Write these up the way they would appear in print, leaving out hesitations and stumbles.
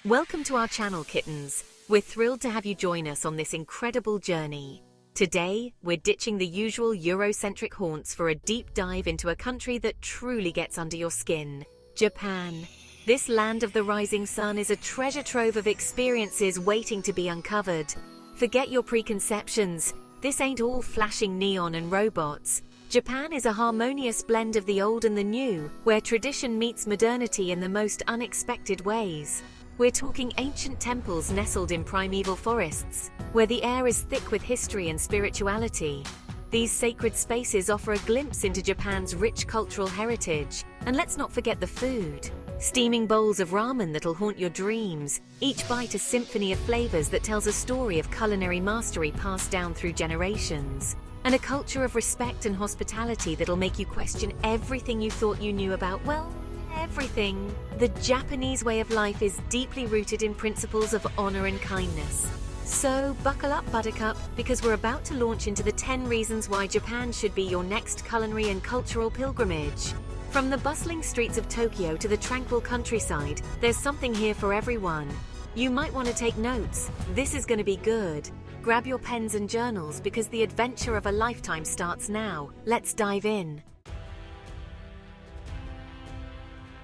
Welcome to our channel, kittens. We're thrilled to have you join us on this incredible journey. Today, we're ditching the usual Eurocentric haunts for a deep dive into a country that truly gets under your skin, Japan. This land of the rising sun is a treasure trove of experiences waiting to be uncovered. Forget your preconceptions. This ain't all flashing neon and robots. Japan is a harmonious blend of the old and the new, where tradition meets modernity in the most unexpected ways. We're talking ancient temples nestled in primeval forests, where the air is thick with history and spirituality. These sacred spaces offer a glimpse into Japan's rich cultural heritage. And let's not forget the food. Steaming bowls of ramen that'll haunt your dreams, each bite a symphony of flavors that tells a story of culinary mastery passed down through generations. And a culture of respect and hospitality that'll make you question everything you thought you knew about, well, everything. The Japanese way of life is deeply rooted in principles of honor and kindness. So buckle up, Buttercup, because we're about to launch into the 10 reasons why Japan should be your next culinary and cultural pilgrimage. From the bustling streets of Tokyo to the tranquil countryside, there's something here for everyone. You might want to take notes. This is going to be good. Grab your pens and journals because the adventure of a lifetime starts now. Let's dive in.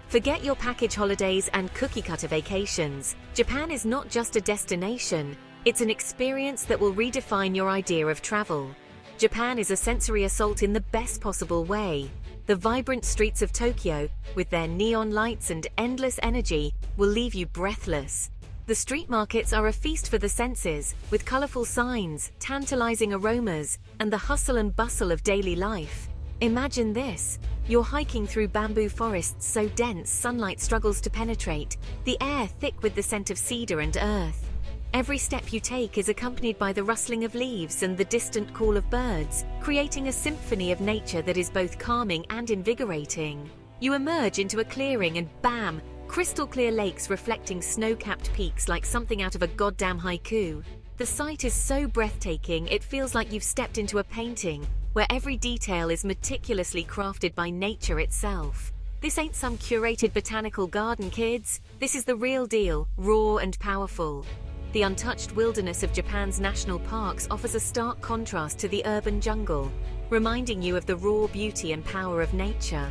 Forget your package holidays and cookie-cutter vacations. Japan is not just a destination, it's an experience that will redefine your idea of travel. Japan is a sensory assault in the best possible way. The vibrant streets of Tokyo, with their neon lights and endless energy, will leave you breathless. The street markets are a feast for the senses, with colorful signs, tantalizing aromas, and the hustle and bustle of daily life. Imagine this. You're hiking through bamboo forests so dense sunlight struggles to penetrate, the air thick with the scent of cedar and earth. Every step you take is accompanied by the rustling of leaves and the distant call of birds, creating a symphony of nature that is both calming and invigorating. You emerge into a clearing and bam! Crystal clear lakes reflecting snow-capped peaks like something out of a goddamn haiku. The sight is so breathtaking it feels like you've stepped into a painting, where every detail is meticulously crafted by nature itself. This ain't some curated botanical garden, kids. This is the real deal, raw and powerful. The untouched wilderness of Japan's national parks offers a stark contrast to the urban jungle, reminding you of the raw beauty and power of nature.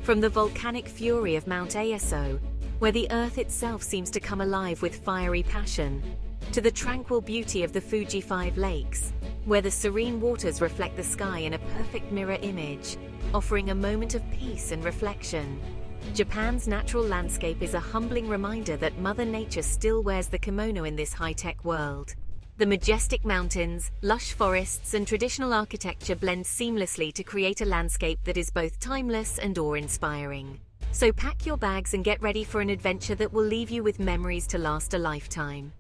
From the volcanic fury of Mount Aoso, where the earth itself seems to come alive with fiery passion, to the tranquil beauty of the Fuji 5 Lakes, where the serene waters reflect the sky in a perfect mirror image, offering a moment of peace and reflection. Japan's natural landscape is a humbling reminder that Mother Nature still wears the kimono in this high-tech world. The majestic mountains, lush forests, and traditional architecture blend seamlessly to create a landscape that is both timeless and awe-inspiring. So pack your bags and get ready for an adventure that will leave you with memories to last a lifetime.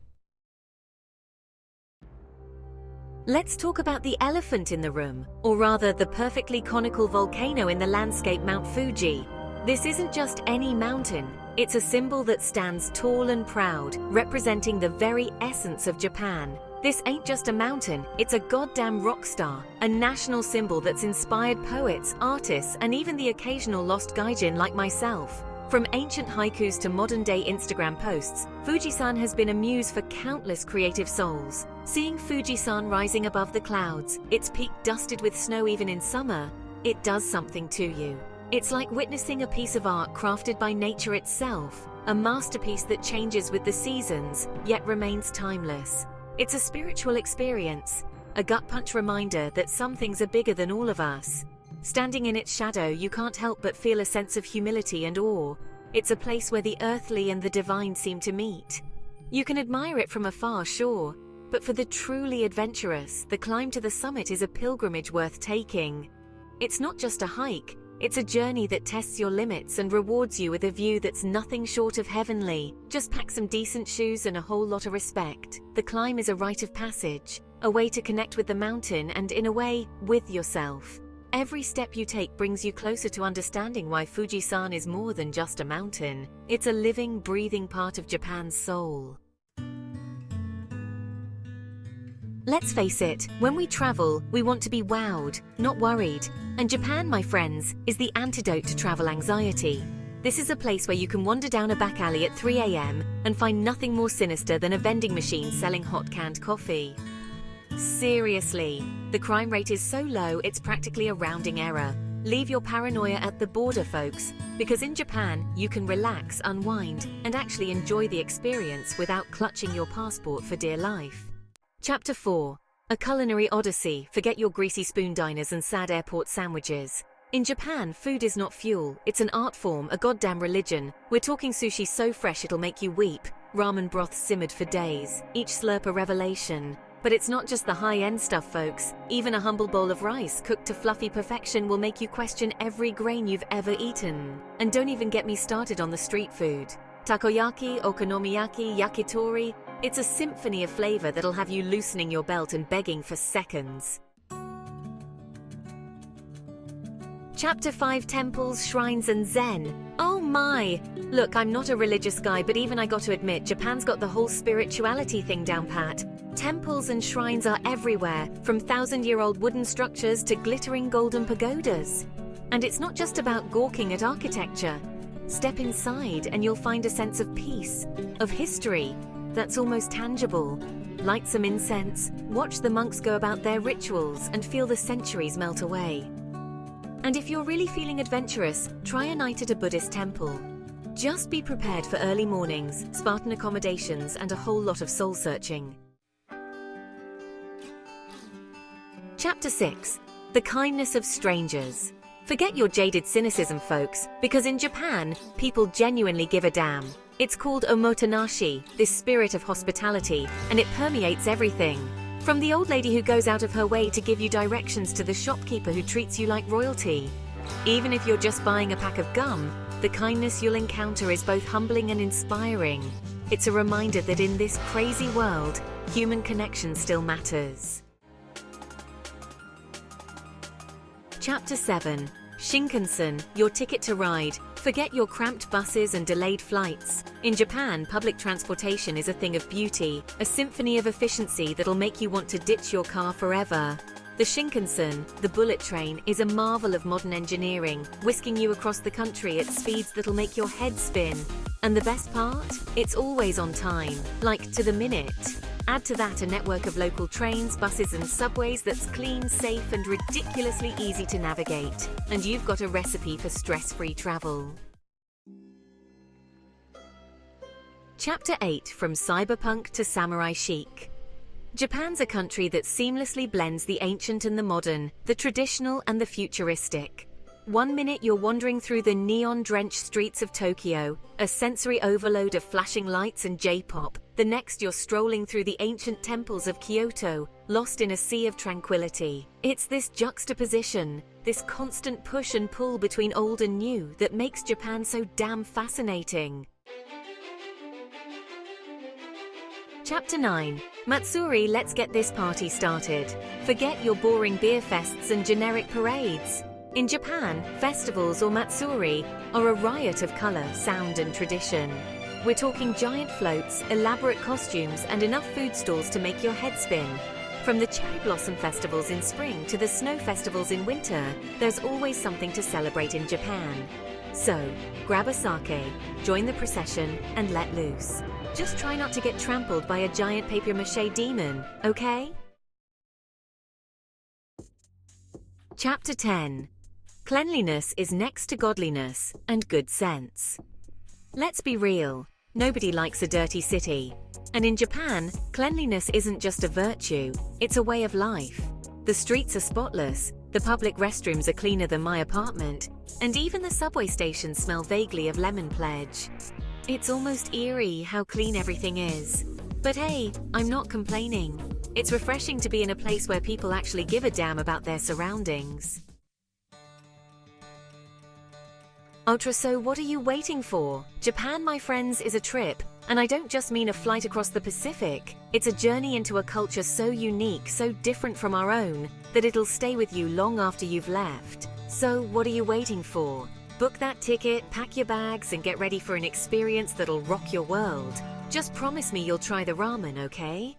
Let's talk about the elephant in the room, or rather the perfectly conical volcano in the landscape Mount Fuji. This isn't just any mountain, it's a symbol that stands tall and proud, representing the very essence of Japan. This ain't just a mountain, it's a goddamn rock star, a national symbol that's inspired poets, artists, and even the occasional lost gaijin like myself. From ancient haikus to modern-day Instagram posts, Fujisan has been a muse for countless creative souls. Seeing Fujisan rising above the clouds, its peak dusted with snow even in summer, it does something to you. It's like witnessing a piece of art crafted by nature itself, a masterpiece that changes with the seasons, yet remains timeless. It's a spiritual experience, a gut-punch reminder that some things are bigger than all of us. Standing in its shadow, you can't help but feel a sense of humility and awe. It's a place where the earthly and the divine seem to meet. You can admire it from afar, sure, but for the truly adventurous, the climb to the summit is a pilgrimage worth taking. It's not just a hike, it's a journey that tests your limits and rewards you with a view that's nothing short of heavenly. Just pack some decent shoes and a whole lot of respect. The climb is a rite of passage, a way to connect with the mountain and, in a way, with yourself. Every step you take brings you closer to understanding why Fujisan is more than just a mountain. It's a living, breathing part of Japan's soul. Let's face it, when we travel, we want to be wowed, not worried. And Japan, my friends, is the antidote to travel anxiety. This is a place where you can wander down a back alley at 3 a.m. and find nothing more sinister than a vending machine selling hot canned coffee. Seriously, the crime rate is so low it's practically a rounding error. Leave your paranoia at the border, folks, because in Japan, you can relax, unwind, and actually enjoy the experience without clutching your passport for dear life. Chapter 4. A Culinary Odyssey. Forget your greasy spoon diners and sad airport sandwiches. In Japan, food is not fuel, it's an art form, a goddamn religion. We're talking sushi so fresh it'll make you weep, ramen broth simmered for days, each slurp a revelation. But it's not just the high-end stuff, folks. Even a humble bowl of rice cooked to fluffy perfection will make you question every grain you've ever eaten. And don't even get me started on the street food. Takoyaki, okonomiyaki, yakitori, it's a symphony of flavor that'll have you loosening your belt and begging for seconds. Chapter 5. Temples, Shrines and Zen. Oh my! Look, I'm not a religious guy, but even I got to admit, Japan's got the whole spirituality thing down pat. Temples and shrines are everywhere, from thousand-year-old wooden structures to glittering golden pagodas. And it's not just about gawking at architecture. Step inside and you'll find a sense of peace, of history, that's almost tangible. Light some incense, watch the monks go about their rituals and feel the centuries melt away. And if you're really feeling adventurous, try a night at a Buddhist temple. Just be prepared for early mornings, Spartan accommodations, and a whole lot of soul-searching. Chapter 6. The Kindness of Strangers. Forget your jaded cynicism, folks, because in Japan, people genuinely give a damn. It's called omotenashi, this spirit of hospitality, and it permeates everything. From the old lady who goes out of her way to give you directions to the shopkeeper who treats you like royalty. Even if you're just buying a pack of gum, the kindness you'll encounter is both humbling and inspiring. It's a reminder that in this crazy world, human connection still matters. Chapter 7. Shinkansen, your ticket to ride. Forget your cramped buses and delayed flights. In Japan, public transportation is a thing of beauty, a symphony of efficiency that'll make you want to ditch your car forever. The Shinkansen, the bullet train, is a marvel of modern engineering, whisking you across the country at speeds that'll make your head spin. And the best part? It's always on time, like to the minute. Add to that a network of local trains, buses and subways that's clean, safe and ridiculously easy to navigate. And you've got a recipe for stress-free travel. Chapter 8. From Cyberpunk to Samurai Chic. Japan's a country that seamlessly blends the ancient and the modern, the traditional and the futuristic. One minute you're wandering through the neon-drenched streets of Tokyo, a sensory overload of flashing lights and J-pop. The next you're strolling through the ancient temples of Kyoto, lost in a sea of tranquility. It's this juxtaposition, this constant push and pull between old and new that makes Japan so damn fascinating. Chapter 9. Matsuri, let's get this party started. Forget your boring beer fests and generic parades. In Japan, festivals or matsuri are a riot of color, sound and tradition. We're talking giant floats, elaborate costumes and enough food stalls to make your head spin. From the cherry blossom festivals in spring to the snow festivals in winter, there's always something to celebrate in Japan. So, grab a sake, join the procession and let loose. Just try not to get trampled by a giant papier-mâché demon, okay? Chapter 10. Cleanliness is next to godliness and good sense. Let's be real, nobody likes a dirty city. And in Japan, cleanliness isn't just a virtue, it's a way of life. The streets are spotless, the public restrooms are cleaner than my apartment, and even the subway stations smell vaguely of lemon pledge. It's almost eerie how clean everything is. But hey, I'm not complaining. It's refreshing to be in a place where people actually give a damn about their surroundings. Ultra, so what are you waiting for? Japan, my friends, is a trip. And I don't just mean a flight across the Pacific. It's a journey into a culture so unique, so different from our own, that it'll stay with you long after you've left. So what are you waiting for? Book that ticket, pack your bags, and get ready for an experience that'll rock your world. Just promise me you'll try the ramen, okay?